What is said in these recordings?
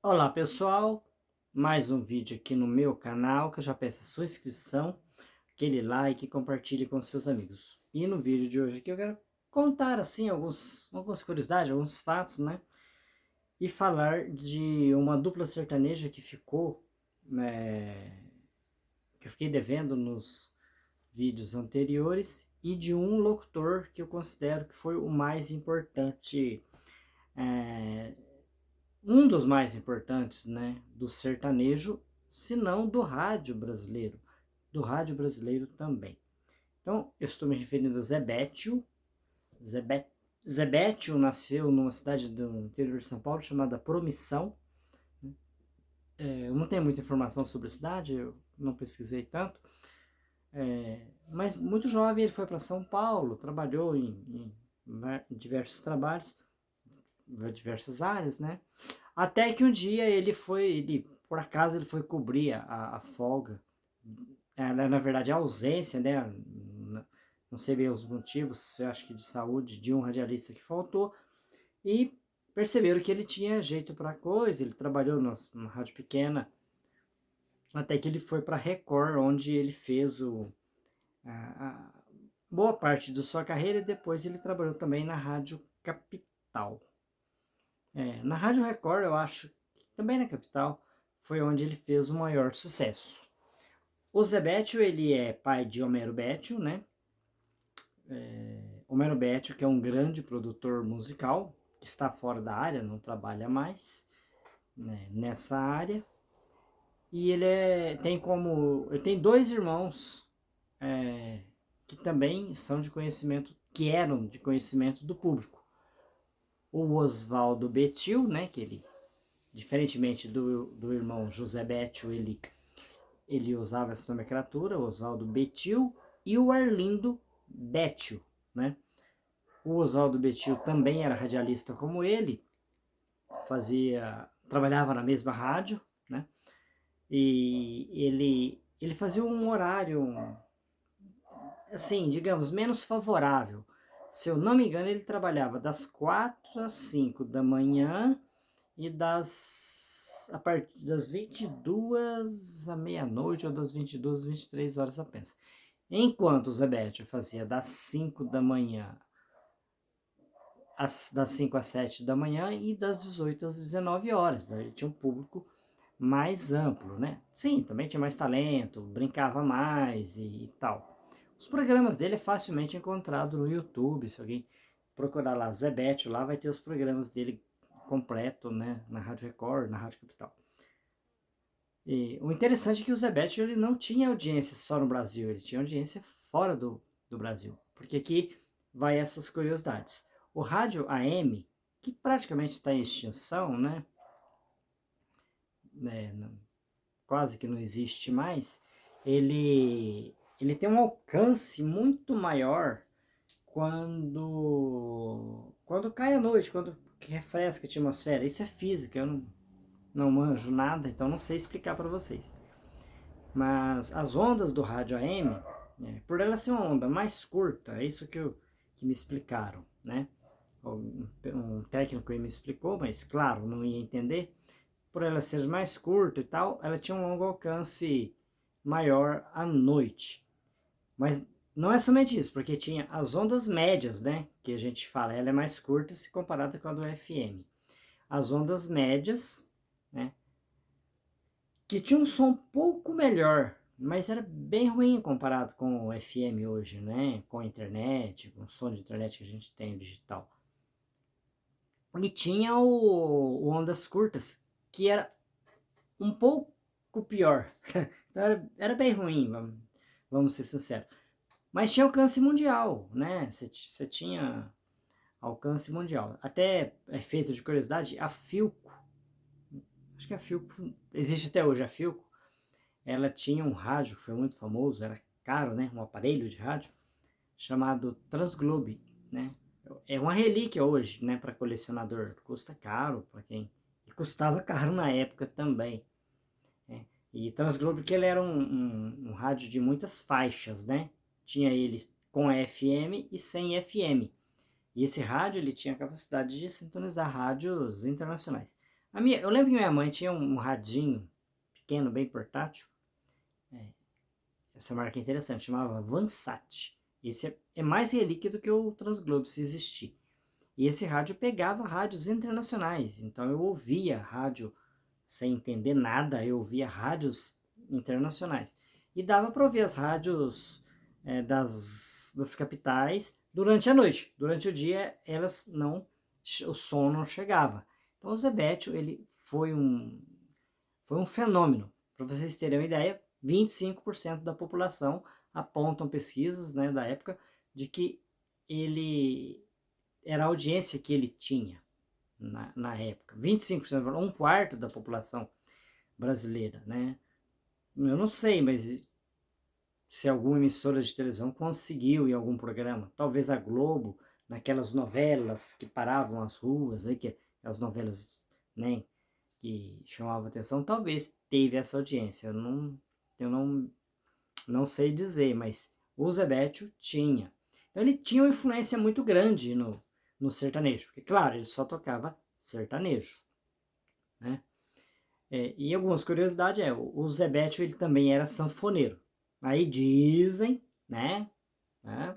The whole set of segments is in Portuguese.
Olá pessoal, mais um vídeo aqui no meu canal, que eu já peço a sua inscrição, aquele like e compartilhe com seus amigos. E no vídeo de hoje aqui eu quero contar assim algumas curiosidades, alguns fatos, né? E falar de uma dupla sertaneja que ficou, que eu fiquei devendo nos vídeos anteriores, e de um locutor que eu considero que foi o mais importante, é, um dos mais importantes, né, do sertanejo, se não do rádio brasileiro também. Então, eu estou me referindo a Zé Bétio. Zé Bétio nasceu numa cidade do interior de São Paulo chamada Promissão. Eu não tenho muita informação sobre a cidade, eu não pesquisei tanto, mas muito jovem ele foi para São Paulo, trabalhou em diversos trabalhos, em diversas áreas, né? Até que um dia por acaso ele foi cobrir a folga, na verdade a ausência, né? Não sei bem os motivos, eu acho que de saúde, de um radialista que faltou, e perceberam que ele tinha jeito para coisa, ele trabalhou numa rádio pequena, até que ele foi para Record, onde ele fez a boa parte da sua carreira, e depois ele trabalhou também na Rádio Capital. Na Rádio Record, eu acho que também na capital, foi onde ele fez o maior sucesso. O Zé Bétio, ele é pai de Homero Bétio, né? Homero Bétio, que é um grande produtor musical, que está fora da área, não trabalha mais, né, nessa área. E ele tem dois irmãos, que também são de conhecimento, que eram de conhecimento do público. O Oswaldo Betil, né, que ele, diferentemente do irmão José Bétio, ele usava essa nomenclatura, Oswaldo Betil, e o Arlindo Bétio, né? O Oswaldo Betil também era radialista como ele, trabalhava na mesma rádio, né? E ele fazia um horário, assim, digamos, menos favorável. Se eu não me engano, ele trabalhava das 4 às 5 da manhã e a partir das 22 à meia-noite, ou das 22 às 23 horas apenas. Enquanto o Zebete fazia das 5 da manhã, das 5 às 7 da manhã, e das 18 às 19 horas. Ele tinha um público mais amplo, né? Sim, também tinha mais talento, brincava mais e tal. Os programas dele é facilmente encontrado no YouTube, se alguém procurar lá Zebete, lá vai ter os programas dele completo, né? Na Rádio Record, na Rádio Capital. E o interessante é que o Zebete, ele não tinha audiência só no Brasil, ele tinha audiência fora do Brasil. Porque aqui vai essas curiosidades. O rádio AM, que praticamente está em extinção, né? Quase que não existe mais, ele tem um alcance muito maior quando cai a noite, quando refresca a atmosfera. Isso é física, eu não manjo nada, então não sei explicar para vocês. Mas as ondas do rádio AM, por ela ser uma onda mais curta, é isso que me explicaram, né? Um técnico aí me explicou, mas claro, não ia entender. Por ela ser mais curta e tal, ela tinha um longo alcance maior à noite. Mas não é somente isso, porque tinha as ondas médias, né? Que a gente fala, ela é mais curta se comparada com a do FM. As ondas médias, né? Que tinha um som um pouco melhor, mas era bem ruim comparado com o FM hoje, né? Com a internet, com o som de internet que a gente tem, o digital. E tinha o ondas curtas, que era um pouco pior. Então era bem ruim, vamos ser sinceros. Mas tinha alcance mundial, né? Você tinha alcance mundial. Até é feito de curiosidade, a Philco, acho que a Philco, existe até hoje a Philco, ela tinha um rádio que foi muito famoso, era caro, né? Um aparelho de rádio, chamado Transglobe, né? É uma relíquia hoje, né? Para colecionador. Custa caro para quem... E custava caro na época também. E Transglobe, que ele era um rádio de muitas faixas, né? Tinha ele com FM e sem FM. E esse rádio ele tinha a capacidade de sintonizar rádios internacionais. Eu lembro que minha mãe tinha um radinho pequeno, bem portátil. Essa marca é interessante, chamava Vansat. Esse é mais relíquia do que o Transglobe, se existir. E esse rádio pegava rádios internacionais. Então eu ouvia rádio sem entender nada, eu ouvia rádios internacionais. E dava para ouvir as rádios das capitais durante a noite. Durante o dia, elas não, o som não chegava. Então o Zebetio, ele foi um fenômeno. Para vocês terem uma ideia, 25% da população apontam pesquisas, né, da época de que ele era a audiência que ele tinha na época. 25%, um quarto da população brasileira, né? Eu não sei, mas se alguma emissora de televisão conseguiu em algum programa, talvez a Globo, naquelas novelas que paravam as ruas, aí, que as novelas, né, que chamavam atenção, talvez teve essa audiência. Eu não sei dizer, mas o Zebetio tinha. Então ele tinha uma influência muito grande no sertanejo, porque claro, ele só tocava sertanejo, né? E algumas curiosidades o Zebetio ele também era sanfoneiro. Aí dizem, né,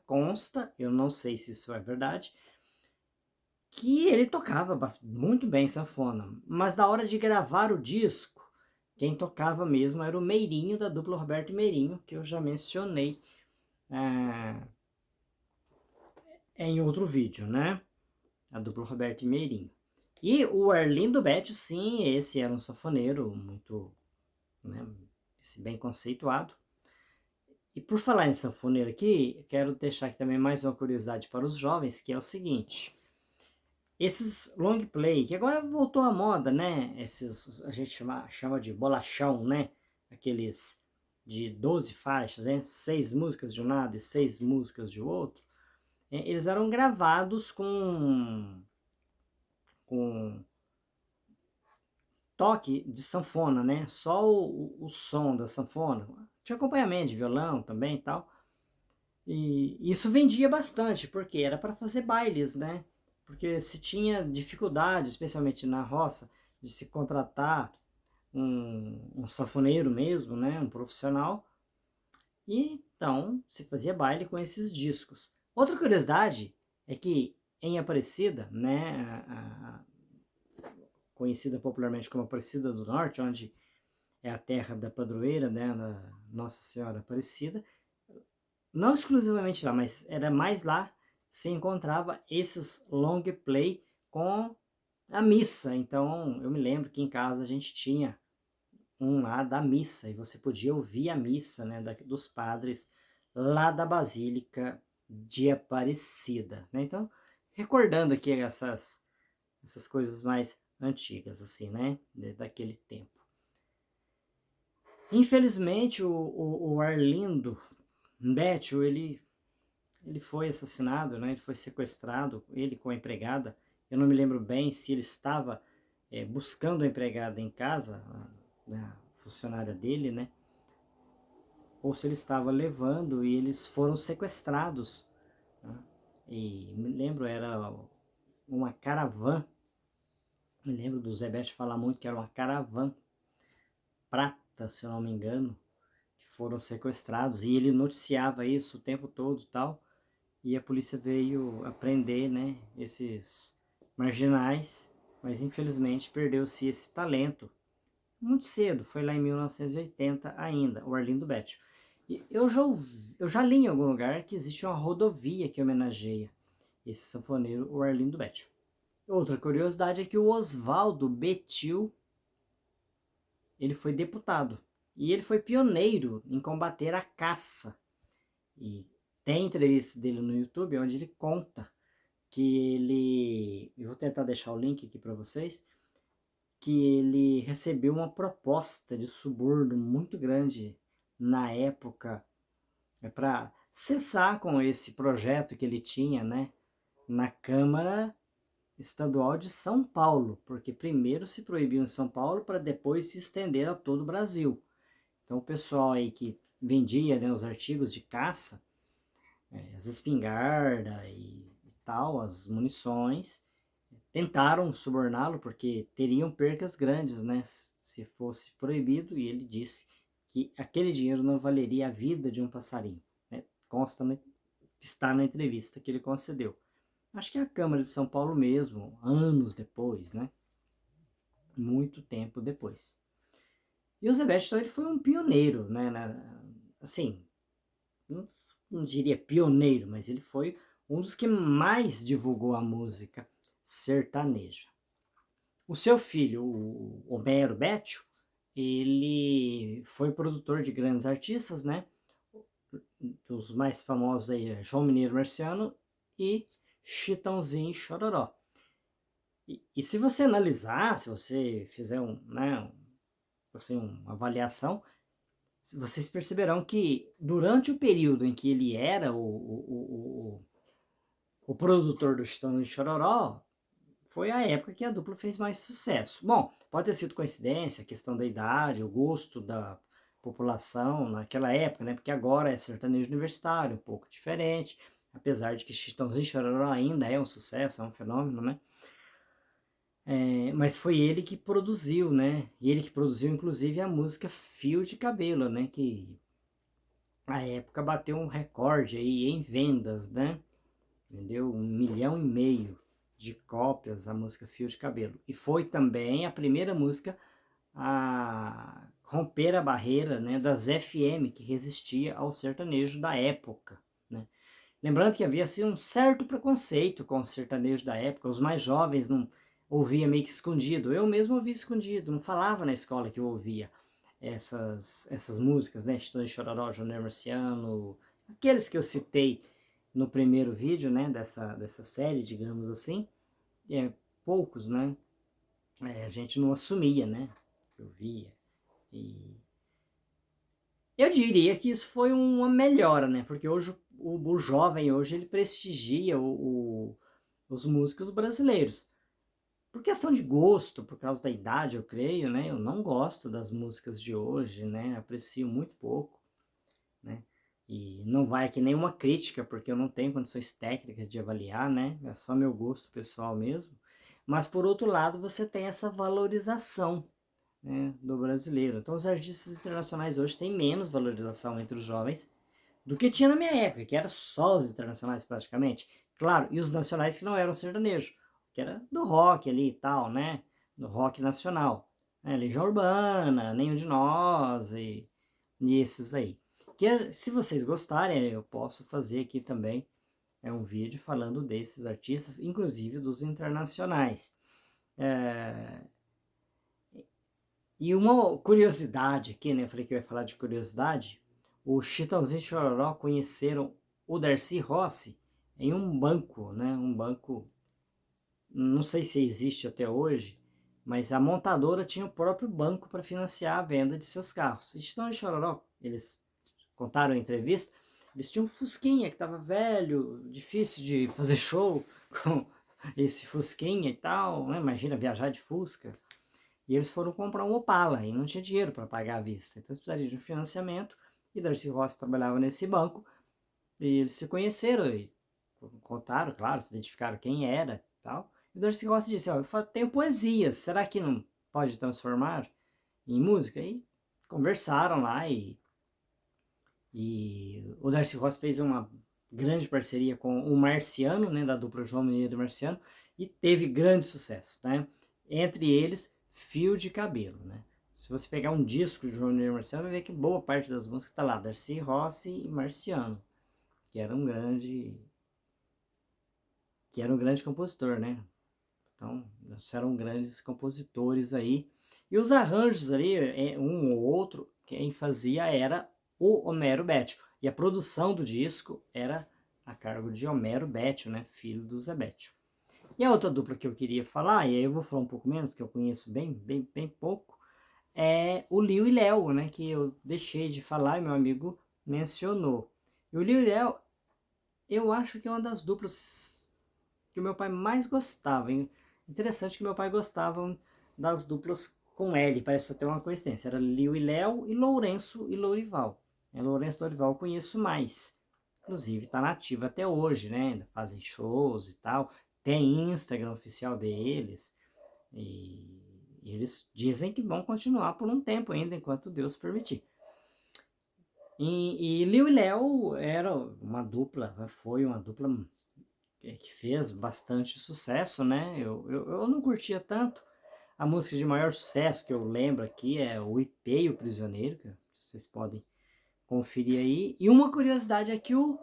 consta, eu não sei se isso é verdade, que ele tocava muito bem sanfona, mas na hora de gravar o disco, quem tocava mesmo era o Meirinho, da dupla Roberto e Meirinho, que eu já mencionei em outro vídeo, né? A dupla Roberto e Meirinho. E o Arlindo Betio, sim, esse era um sanfoneiro muito, né, bem conceituado. E por falar em sanfoneiro aqui, eu quero deixar aqui também mais uma curiosidade para os jovens, que é o seguinte. Esses long play, que agora voltou à moda, né? Esses, a gente chama de bolachão, né? Aqueles de 12 faixas, né? 6 músicas de um lado e 6 músicas de outro. Eles eram gravados com toque de sanfona, né? Só o som da sanfona. Tinha acompanhamento de violão também e tal. E isso vendia bastante, porque era para fazer bailes, né? Porque se tinha dificuldade, especialmente na roça, de se contratar um sanfoneiro mesmo, né? Um profissional. E então se fazia baile com esses discos. Outra curiosidade é que em Aparecida, né? Conhecida popularmente como Aparecida do Norte, onde é a terra da padroeira, né? Da Nossa Senhora Aparecida. Não exclusivamente lá, mas era mais lá se encontrava esses long play com a missa. Então eu me lembro que em casa a gente tinha um lá da missa e você podia ouvir a missa, né, dos padres lá da Basílica de Aparecida, né? Então, recordando aqui essas coisas mais antigas, assim, né, daquele tempo. Infelizmente, o Arlindo Betio, ele foi assassinado, né? Ele foi sequestrado, ele com a empregada. Eu não me lembro bem se ele estava buscando a empregada em casa, a funcionária dele, né? Ou se ele estava levando e eles foram sequestrados, né? E me lembro, era uma caravana. Me lembro do Zebete falar muito que era uma caravana prata, se eu não me engano, que foram sequestrados. E ele noticiava isso o tempo todo e tal. E a polícia veio prender, né, esses marginais, mas infelizmente perdeu-se esse talento muito cedo, foi lá em 1980 ainda, o Arlindo Betio. E eu já li em algum lugar que existe uma rodovia que homenageia esse sanfoneiro, o Arlindo Betio. Outra curiosidade é que o Oswaldo Betil, ele foi deputado, e ele foi pioneiro em combater a caça. E tem entrevista dele no YouTube onde ele conta que eu vou tentar deixar o link aqui para vocês, que ele recebeu uma proposta de suborno muito grande na época para cessar com esse projeto que ele tinha, né, na Câmara Estadual de São Paulo, porque primeiro se proibiu em São Paulo para depois se estender a todo o Brasil. Então o pessoal aí que vendia, né, os artigos de caça, as espingardas e tal, as munições, tentaram suborná-lo porque teriam percas grandes, né, se fosse proibido, e ele disse que aquele dinheiro não valeria a vida de um passarinho, né? Consta, né, está na entrevista que ele concedeu. Acho que é a Câmara de São Paulo mesmo, anos depois, né? Muito tempo depois. E o Zé Bétio, então, ele foi um pioneiro, né? Assim, não diria pioneiro, mas ele foi um dos que mais divulgou a música sertaneja. O seu filho, o Homero Bétio, ele foi produtor de grandes artistas, né? Dos mais famosos aí é João Mineiro Marciano e Chitãozinho e Chororó. E se você analisar, se você fizer uma avaliação, vocês perceberão que durante o período em que ele era o produtor do Chitãozinho e Chororó, foi a época que a dupla fez mais sucesso. Bom, pode ter sido coincidência, a questão da idade, o gosto da população naquela época, né? Porque agora é sertanejo universitário, um pouco diferente, apesar de que Chitãozinho e Chororó ainda é um sucesso, é um fenômeno, né? Mas foi ele que produziu, né? E ele que produziu, inclusive, a música Fio de Cabelo, né? Que a época bateu um recorde aí em vendas, né? Vendeu 1,5 milhão de cópias a música Fio de Cabelo. E foi também a primeira música a romper a barreira, né, das FM que resistia ao sertanejo da época, né? Lembrando que havia assim, um certo preconceito com o sertanejo da época, os mais jovens não ouvia meio que escondido. Eu mesmo ouvia escondido, não falava na escola que eu ouvia essas músicas, né? Chitão de Chororó, Júnior Marciano, aqueles que eu citei no primeiro vídeo, né, dessa série, digamos assim, poucos, né, a gente não assumia, né, eu via, e eu diria que isso foi uma melhora, né, porque hoje o jovem hoje ele prestigia os músicos brasileiros, por questão de gosto, por causa da idade, eu creio, né, eu não gosto das músicas de hoje, né, aprecio muito pouco, né, e não vai aqui nenhuma crítica, porque eu não tenho condições técnicas de avaliar, né? É só meu gosto pessoal mesmo. Mas por outro lado, você tem essa valorização, né, do brasileiro. Então os artistas internacionais hoje têm menos valorização entre os jovens do que tinha na minha época, que era só os internacionais praticamente. Claro, e os nacionais que não eram sertanejo, que era do rock ali e tal, né? Do rock nacional. Né? Legião Urbana, Nenhum de Nós e esses aí. Que se vocês gostarem, eu posso fazer aqui também um vídeo falando desses artistas, inclusive dos internacionais. E uma curiosidade aqui, né? Eu falei que eu ia falar de curiosidade. O Chitãozinho e Chororó conheceram o Darcy Rossi em um banco, né? Um banco, não sei se existe até hoje, mas a montadora tinha o próprio banco para financiar a venda de seus carros. E Chitão e Chororó, eles contaram em entrevista, eles tinham um Fusquinha que estava velho, difícil de fazer show com esse Fusquinha e tal, né? Imagina viajar de Fusca. E eles foram comprar um Opala e não tinha dinheiro para pagar à vista. Então eles precisariam de um financiamento e Darcy Rossi trabalhava nesse banco e eles se conheceram e contaram, claro, se identificaram quem era e tal. E o Darcy Rossi disse, ó, eu tenho poesias, será que não pode transformar em música? E conversaram lá e o Darcy Rossi fez uma grande parceria com o Marciano, né, da dupla João Mineiro e Marciano, e teve grande sucesso, né? Entre eles, Fio de Cabelo, né? Se você pegar um disco de João Mineiro e Marciano, vai ver que boa parte das músicas está lá, Darcy Rossi e Marciano, que era um grande compositor, né? Então, eles eram grandes compositores aí. E os arranjos ali, um ou outro, quem fazia era o Homero Bétio. E a produção do disco era a cargo de Homero Bétio, né? Filho do Zé Bétio. E a outra dupla que eu queria falar, e aí eu vou falar um pouco menos, que eu conheço bem pouco, é o Liu e Léo, né? Que eu deixei de falar e meu amigo mencionou. E o Liu e Léo, eu acho que é uma das duplas que o meu pai mais gostava, hein? Interessante que meu pai gostava das duplas com L, parece até uma coincidência. Era Liu e Léo e Lourenço e Lourival. Lourenço e Lourival eu conheço mais. Inclusive está nativa até hoje, né? Ainda fazem shows e tal. tem Instagram oficial deles, e eles dizem que vão continuar por um tempo ainda, enquanto Deus permitir. E Liu e Léo era uma dupla, foi uma dupla que fez bastante sucesso, né? Eu não curtia tanto. A música de maior sucesso que eu lembro aqui é o Ipê e o Prisioneiro, que vocês podem conferir aí. E uma curiosidade é que o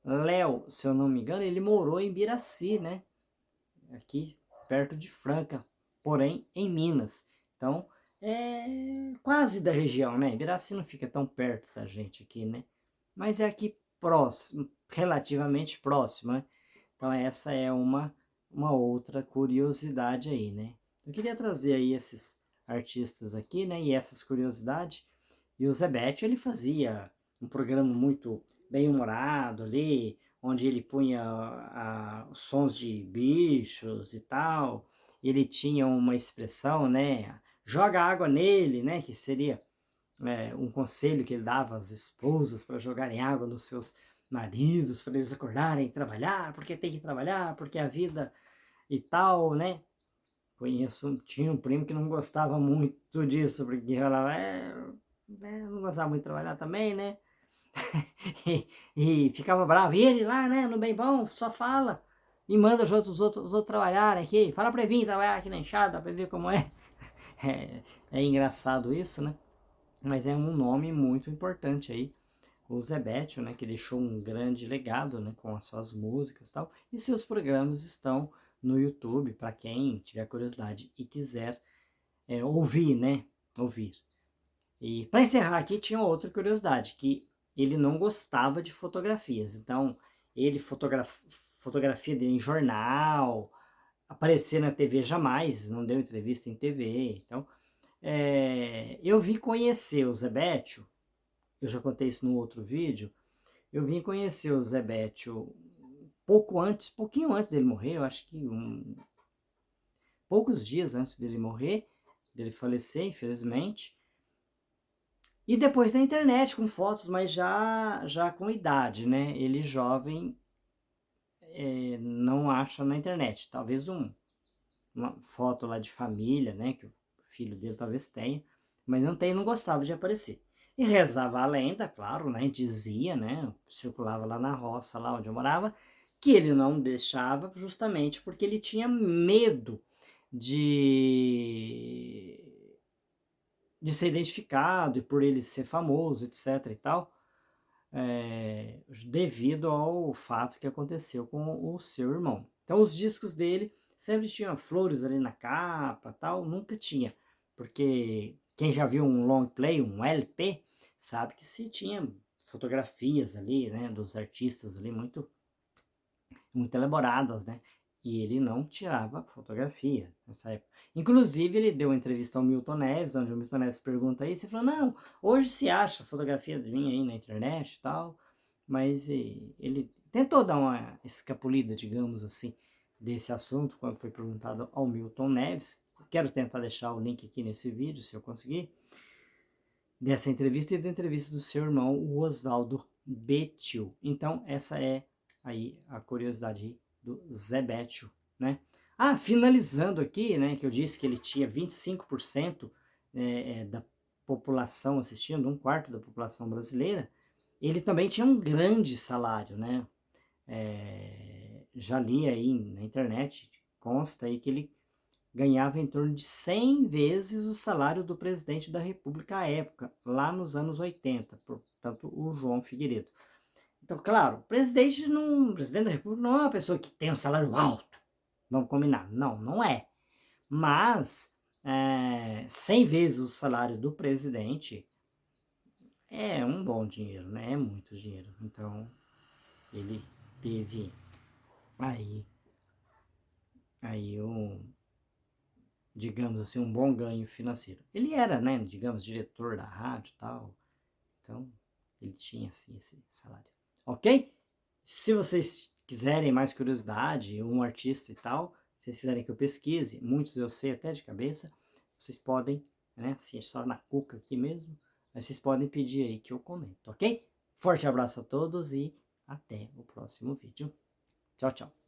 Léo, se eu não me engano, ele morou em Biraci, né? Aqui perto de Franca, porém em Minas. Então, é quase da região, né? Biraci não fica tão perto da gente aqui, né? Mas é aqui próximo, relativamente próximo, né? Então essa é uma outra curiosidade aí, né? Eu queria trazer aí esses artistas aqui, né? E essas curiosidades. E o Zebete, ele fazia um programa muito bem humorado ali, onde ele punha os sons de bichos e tal. Ele tinha uma expressão, né? Joga água nele, né? Que seria um conselho que ele dava às esposas para jogarem água nos seus maridos, para eles acordarem e trabalhar, porque tem que trabalhar, porque a vida e tal, né? Tinha um primo que não gostava muito disso, porque falava, não gostava muito de trabalhar também, né? e ficava bravo. E ele lá, né, no bem bom, só fala e manda os outros trabalharem aqui. Fala pra ele vir trabalhar aqui na enxada, pra ver como é. É engraçado isso, né? Mas é um nome muito importante aí, o Zebetio, né, que deixou um grande legado, né, com as suas músicas e tal, e seus programas estão no YouTube, para quem tiver curiosidade e quiser ouvir, né, ouvir. E para encerrar aqui, tinha outra curiosidade, que ele não gostava de fotografias, então ele fotografia dele em jornal, aparecer na TV jamais, não deu entrevista em TV, então eu vim conhecer o Zebetio, eu já contei isso no outro vídeo, eu vim conhecer o Zebetio pouquinho antes dele morrer, eu acho que poucos dias antes dele morrer, dele falecer, infelizmente. E depois na internet, com fotos, mas já com idade, né? Ele jovem não acha na internet. Talvez uma foto lá de família, né? Que o filho dele talvez tenha, mas não tem, não gostava de aparecer. E rezava a lenda, claro, né? Dizia, né? Circulava lá na roça, lá onde eu morava, que ele não deixava justamente porque ele tinha medo de ser identificado e por ele ser famoso, etc e tal, devido ao fato que aconteceu com o seu irmão. Então os discos dele sempre tinham flores ali na capa, tal, nunca tinha, porque quem já viu um long play, um LP, sabe que se tinha fotografias ali, né, dos artistas ali muito elaboradas, né? E ele não tirava fotografia nessa época. Inclusive, ele deu uma entrevista ao Milton Neves, onde o Milton Neves pergunta isso, e falou, não, hoje se acha fotografia de mim aí na internet e tal, mas ele tentou dar uma escapulida, digamos assim, desse assunto, quando foi perguntado ao Milton Neves. Quero tentar deixar o link aqui nesse vídeo, se eu conseguir, dessa entrevista e da entrevista do seu irmão, o Oswaldo Betio. Então, essa é aí a curiosidade do Zebetio, né? Ah, finalizando aqui, né, que eu disse que ele tinha 25% da população assistindo, um quarto da população brasileira, ele também tinha um grande salário, né? Já li aí na internet, consta aí que ele ganhava em torno de 100 vezes o salário do presidente da República à época, lá nos anos 80, portanto, o João Figueiredo. Então, claro, o presidente da República não é uma pessoa que tem um salário alto, vamos combinar, não é. Mas 100 vezes o salário do presidente é um bom dinheiro, né? É muito dinheiro. Então, ele teve aí digamos assim, um bom ganho financeiro. Ele era, né, digamos, diretor da rádio e tal, então ele tinha, assim, esse salário. Ok? Se vocês quiserem mais curiosidade, um artista e tal, se vocês quiserem que eu pesquise, muitos eu sei até de cabeça, vocês podem, né, assim, é só na cuca aqui mesmo, mas vocês podem pedir aí que eu comento, ok? Forte abraço a todos e até o próximo vídeo. Tchau, tchau.